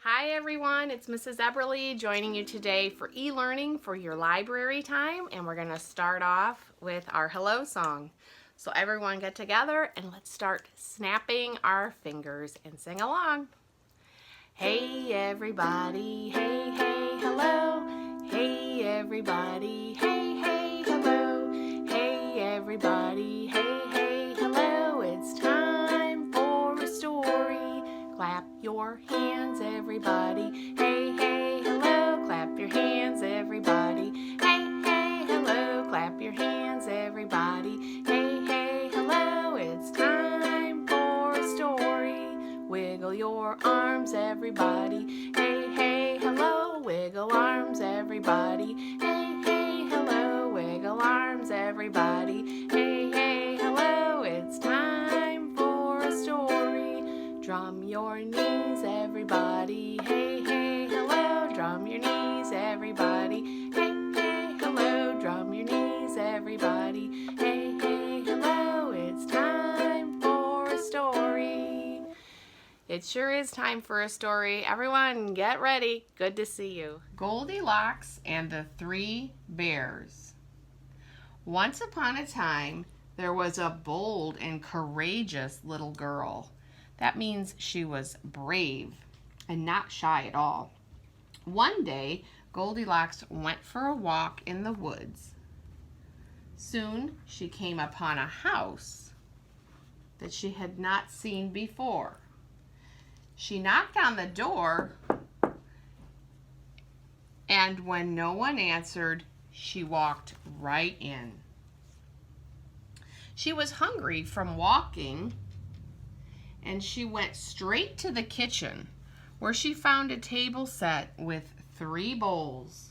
Hi everyone, it's Mrs. Eberle joining you today for e-learning for your library time, and we're going to start off with our hello song. So everyone get together and let's start snapping our fingers and sing along. Hey everybody, hey hey hello. Hey everybody, hey hey hello. Hey everybody, hey hey hello. It's time for a story. Clap your hands everybody. Hey hey hello. Clap your hands everybody. Hey hey hello. Clap your hands everybody. Hey hey hello. It's time for a story. Wiggle your arms everybody. Hey hey hello. Wiggle arms everybody. Hey hey hello. Wiggle arms everybody. Hey hey hello. It's time for a story. Drum your knees everybody. Hey hey hello. Drum your knees everybody. Hey hey hello. Drum your knees everybody. Hey hey hello. It's time for a story. It sure is time for a story. Everyone, get ready. Good to see you. Goldilocks and the Three Bears. Once upon a time, there was a bold and courageous little girl. That means she was brave and not shy at all. One day, Goldilocks went for a walk in the woods. Soon, she came upon a house that she had not seen before. She knocked on the door, and when no one answered, she walked right in. She was hungry from walking, and she went straight to the kitchen, where she found a table set with 3 bowls.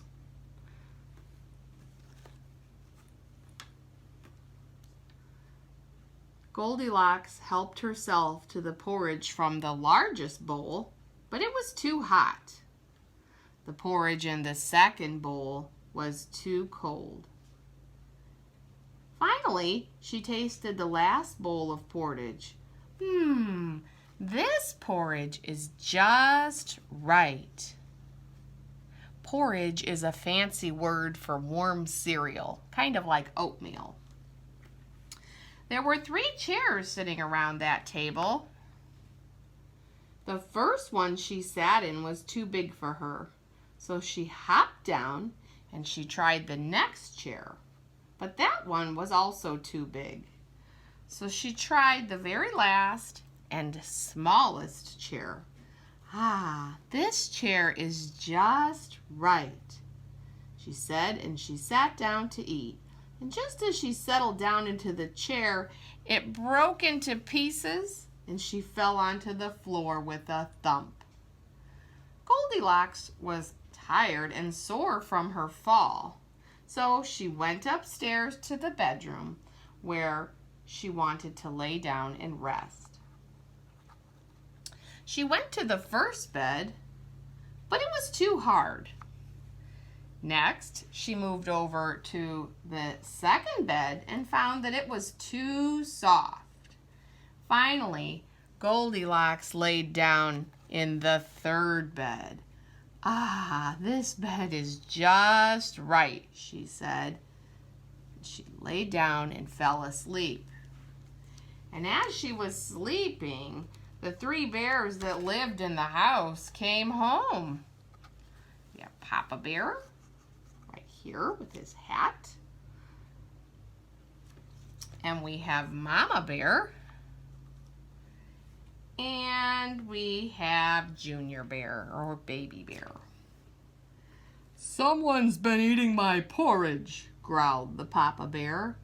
Goldilocks helped herself to the porridge from the largest bowl, but it was too hot. The porridge in the second bowl was too cold. Finally, she tasted the last bowl of porridge. This porridge is just right. Porridge is a fancy word for warm cereal, kind of like oatmeal. There were 3 chairs sitting around that table. The first one she sat in was too big for her, so she hopped down and she tried the next chair. But that one was also too big. So she tried the very last and smallest chair. This chair is just right, she said, and she sat down to eat. And just as she settled down into the chair, it broke into pieces and she fell onto the floor with a thump. Goldilocks was tired and sore from her fall, so she went upstairs to the bedroom where she wanted to lay down and rest. She went to the first bed, but it was too hard. Next, she moved over to the second bed and found that it was too soft. Finally, Goldilocks laid down in the third bed. This bed is just right, she said. She lay down and fell asleep. And as she was sleeping, the 3 bears that lived in the house came home. We have Papa Bear right here with his hat. And we have Mama Bear. And we have Junior Bear, or Baby Bear. "Someone's been eating my porridge," growled the Papa Bear.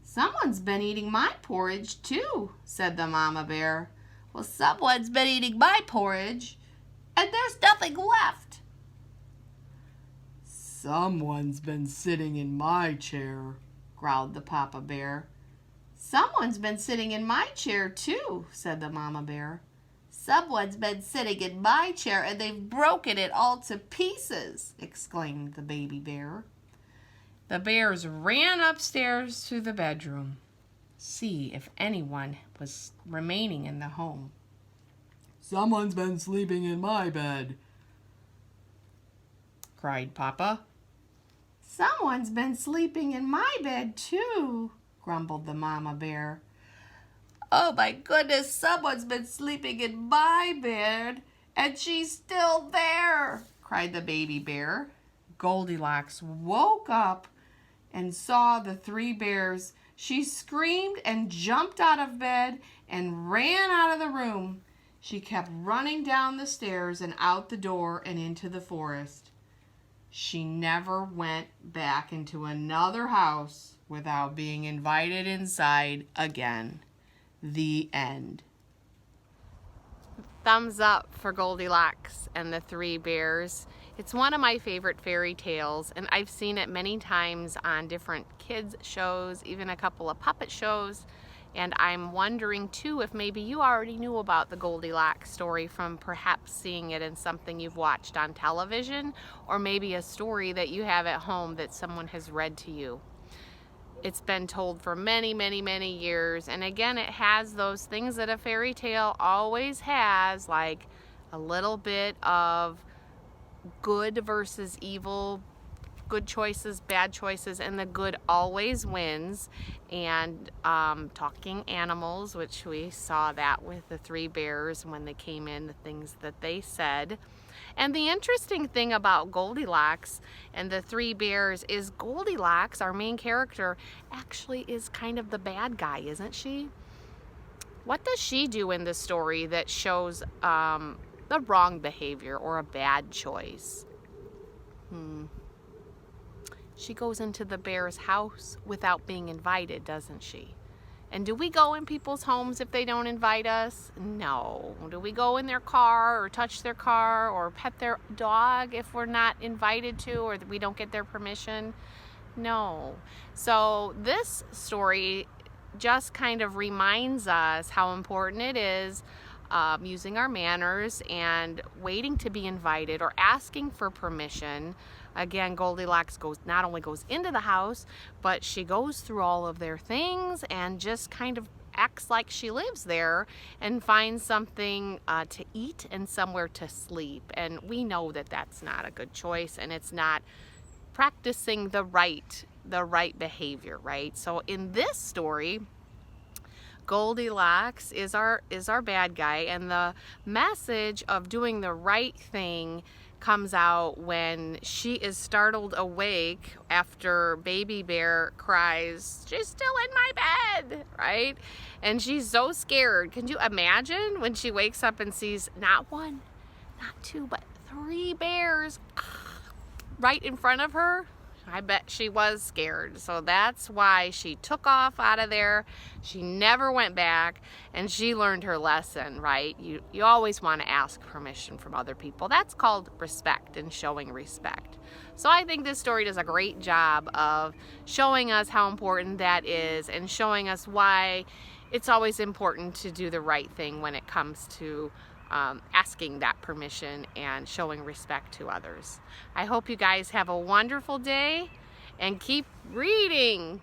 "Someone's been eating my porridge too," said the Mama Bear. "Well, someone's been eating my porridge, and there's nothing left." "Someone's been sitting in my chair," growled the Papa Bear. "Someone's been sitting in my chair too," said the Mama Bear. "Someone's been sitting in my chair and they've broken it all to pieces," exclaimed the Baby Bear. The bears ran upstairs to the bedroom, see if anyone was remaining in the home. "Someone's been sleeping in my bed," cried Papa. Someone's been sleeping in my bed too, grumbled the mama bear. Oh my goodness, someone's been sleeping in my bed, and she's still there, cried the baby bear. Goldilocks woke up and saw the three bears. She screamed and jumped out of bed and ran out of the room. She kept running down the stairs and out the door and into the forest. She never went back into another house without being invited inside again. The end. Thumbs up for Goldilocks and the Three Bears. It's one of my favorite fairy tales, and I've seen it many times on different kids shows, even a couple of puppet shows. And I'm wondering too if maybe you already knew about the Goldilocks story from perhaps seeing it in something you've watched on television, or maybe a story that you have at home that someone has read to you. It's been told for many, many, many years, and again, it has those things that a fairy tale always has, like a little bit of good versus evil, good choices, bad choices, and the good always wins. And talking animals, which we saw that with the three bears when they came in, the things that they said. And the interesting thing about Goldilocks and the three bears is Goldilocks, our main character, actually is kind of the bad guy, isn't she? What does she do in the story that shows the wrong behavior or a bad choice? She goes into the bear's house without being invited, doesn't she? And do we go in people's homes if they don't invite us? No. Do we go in their car or touch their car or pet their dog if we're not invited to or we don't get their permission? No. So this story just kind of reminds us how important it is using our manners and waiting to be invited or asking for permission. Again, Goldilocks not only goes into the house, but she goes through all of their things and just kind of acts like she lives there and finds something to eat and somewhere to sleep. And we know that that's not a good choice, and it's not practicing the right behavior, right? So in this story, Goldilocks is our bad guy, and the message of doing the right thing comes out when she is startled awake after baby bear cries, "She's still in my bed," right? And she's so scared. Can you imagine when she wakes up and sees not one, not two, but three bears right in front of her? I bet she was scared. So that's why she took off out of there. She never went back, and she learned her lesson, right? You always want to ask permission from other people. That's called respect and showing respect. So I think this story does a great job of showing us how important that is and showing us why it's always important to do the right thing when it comes to asking that permission and showing respect to others. I hope you guys have a wonderful day and keep reading.